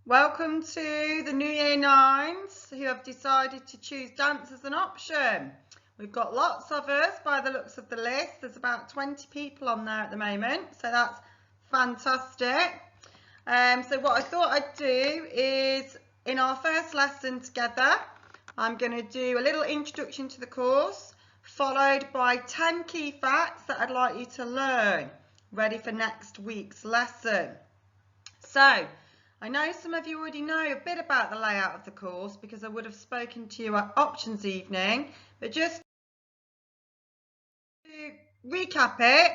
Welcome to the New Year Nines who have decided to choose dance as an option. We've got lots of us by the looks of the list. There's about 20 people on there at the moment, so that's fantastic. So what I thought I'd do is, in our first lesson together, I'm going to do a little introduction to the course, followed by 10 key facts that I'd like you to learn, ready for next week's lesson. So, I know some of you already know a bit about the layout of the course because I would have spoken to you at options evening, but just to recap it,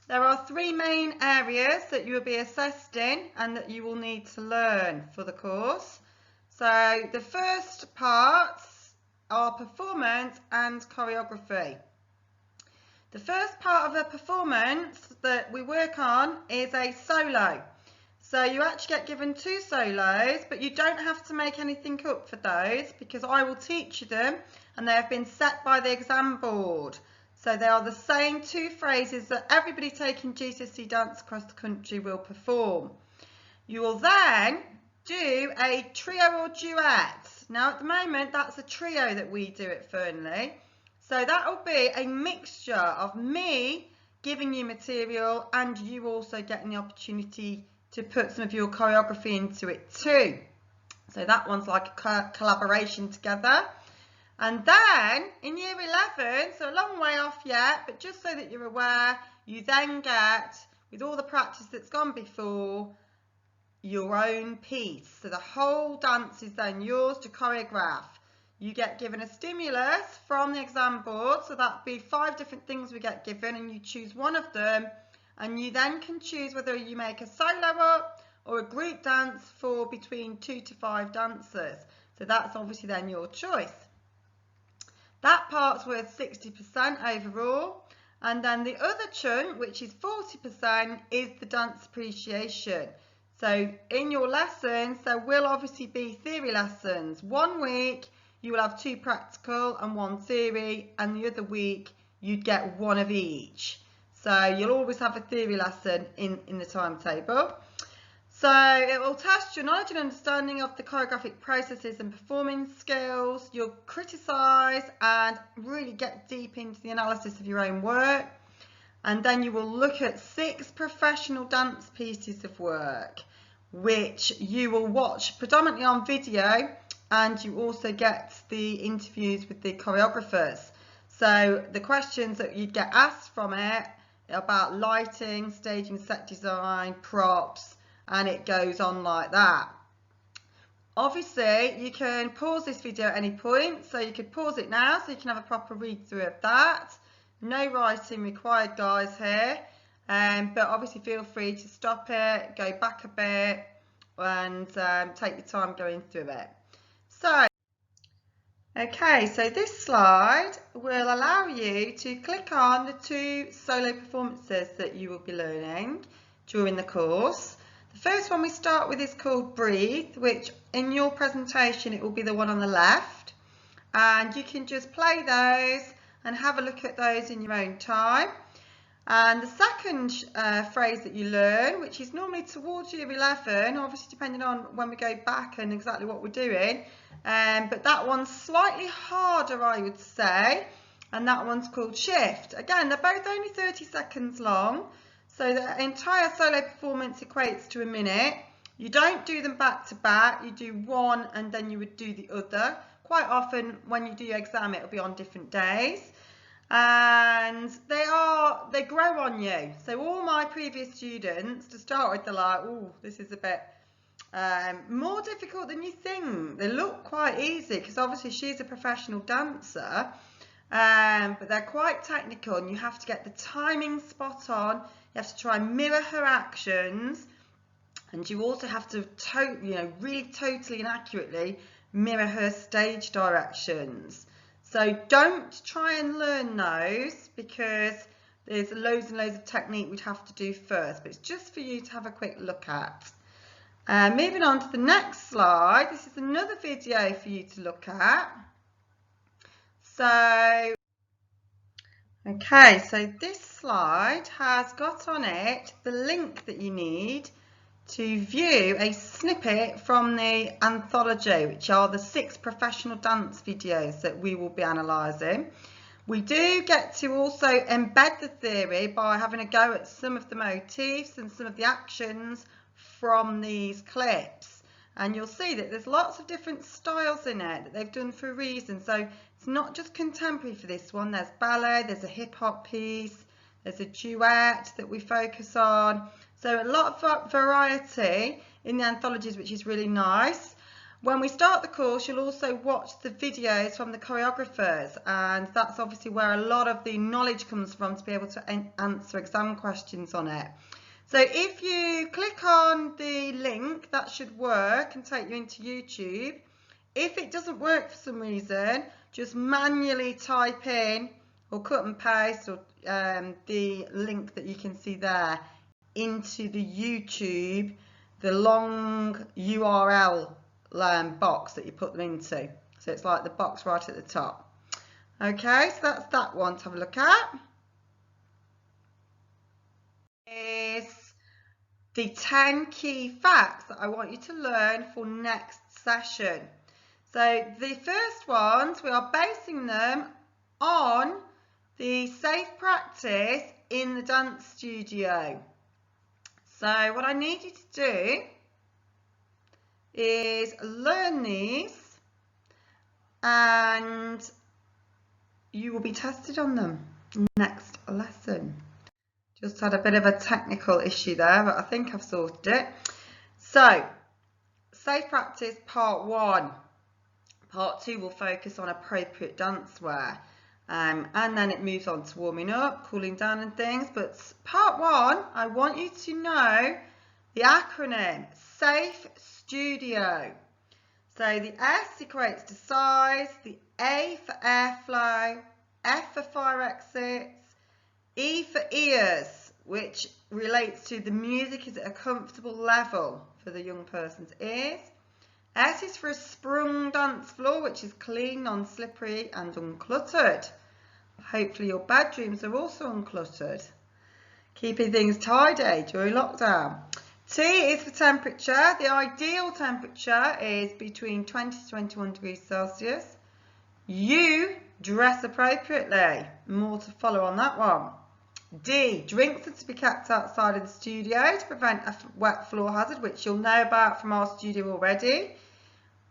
there are three main areas that you will be assessed in and that you will need to learn for the course. So the first parts are performance and choreography. The first part of a performance that we work on is a solo. So you actually get given two solos, but you don't have to make anything up for those because I will teach you them and they have been set by the exam board. So they are the same two phrases that everybody taking GCSE dance across the country will perform. You will then do a trio or duet. Now at the moment that's a trio that we do at Fernley. So that will be a mixture of me giving you material and you also getting the opportunity to put some of your choreography into it too. So that one's like a collaboration together. And then in year 11, so a long way off yet, but just so that you're aware, you then get, with all the practice that's gone before, your own piece. So the whole dance is then yours to choreograph. You get given a stimulus from the exam board, so that'd be 5 different things we get given and you choose one of them. And you then can choose whether you make a solo up or a group dance for between 2 to 5 dancers. So that's obviously then your choice. That part's worth 60% overall. And then the other chunk, which is 40%, is the dance appreciation. So in your lessons, there will obviously be theory lessons. 1 week, you will have 2 practical and 1 theory, and the other week, you'd get 1 of each. So you'll always have a theory lesson in the timetable. So it will test your knowledge and understanding of the choreographic processes and performing skills. You'll criticise and really get deep into the analysis of your own work. And then you will look at 6 professional dance pieces of work, which you will watch predominantly on video, and you also get the interviews with the choreographers. So the questions that you'd get asked from it about lighting, staging, set design, props, and it goes on like that. Obviously, you can pause this video at any point, so you could pause it now so you can have a proper read through of that. No writing required, guys, here, but obviously feel free to stop it, go back a bit, and take your time going through it. So, okay, so this slide will allow you to click on the 2 solo performances that you will be learning during the course. The first one we start with is called Breathe, which in your presentation it will be the one on the left, and you can just play those and have a look at those in your own time. And the second phrase that you learn, which is normally towards year 11, obviously depending on when we go back and exactly what we're doing, but that one's slightly harder, I would say, and that one's called Shift. Again, they're both only 30 seconds long, so the entire solo performance equates to a minute. You don't do them back to back, you do one and then you would do the other. Quite often when you do your exam, it'll be on different days. And they grow on you. So all my previous students, to start with, they're like, oh, this is a bit more difficult than you think. They look quite easy because obviously she's a professional dancer, but they're quite technical and you have to get the timing spot on. You have to try and mirror her actions, and you also have to really totally and accurately mirror her stage directions. So don't try and learn those because there's loads and loads of technique we'd have to do first, but it's just for you to have a quick look at. Moving on to the next slide, this is another video for you to look at. So, okay, so this slide has got on it the link that you need to view a snippet from the Anthology, which are the 6 professional dance videos that we will be analysing. We do get to also embed the theory by having a go at some of the motifs and some of the actions from these clips. And you'll see that there's lots of different styles in it that they've done for a reason. So it's not just contemporary for this one. There's ballet, there's a hip hop piece, there's a duet that we focus on. So a lot of variety in the anthologies, which is really nice. When we start the course, you'll also watch the videos from the choreographers, and that's obviously where a lot of the knowledge comes from to be able to answer exam questions on it. So if you click on the link, that should work and take you into YouTube. If it doesn't work for some reason, just manually type in or cut and paste or the link that you can see there into the YouTube, the long URL box that you put them into. So it's like the box right at the top. Okay, so that's that one to have a look at. Is the 10 key facts that I want you to learn for next session. So the first ones, we are basing them on the safe practice in the dance studio. So what I need you to do is learn these, and you will be tested on them next lesson. Just had a bit of a technical issue there, but I think I've sorted it. So, safe practice part 1. Part 2 will focus on appropriate dance wear. And then it moves on to warming up, cooling down and things. But part 1, I want you to know the acronym SAFE Studio. So the S equates to size, the A for airflow, F for fire exits, E for ears, which relates to the music is at a comfortable level for the young person's ears. S is for a sprung dance floor, which is clean, non-slippery and uncluttered. Hopefully your bedrooms are also uncluttered, keeping things tidy during lockdown. T is for temperature. The ideal temperature is between 20 to 21 degrees Celsius. U, dress appropriately. More to follow on that one. D, drinks are to be kept outside of the studio to prevent a wet floor hazard, which you'll know about from our studio already.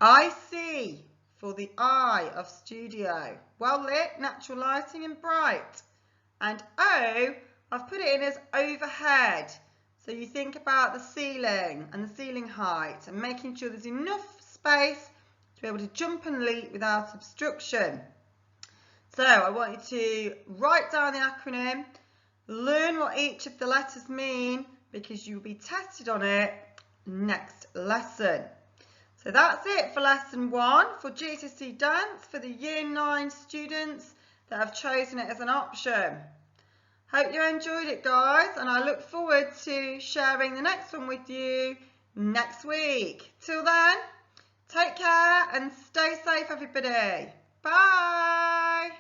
IC for the I of studio. Well lit, natural lighting and bright. And O, I've put it in as overhead. So you think about the ceiling and the ceiling height and making sure there's enough space to be able to jump and leap without obstruction. So I want you to write down the acronym, learn what each of the letters mean, because you'll be tested on it next lesson. So that's it for lesson 1 for GCSE dance for the year 9 students that have chosen it as an option. Hope you enjoyed it, guys, and I look forward to sharing the next one with you next week. Till then, take care and stay safe, everybody. Bye.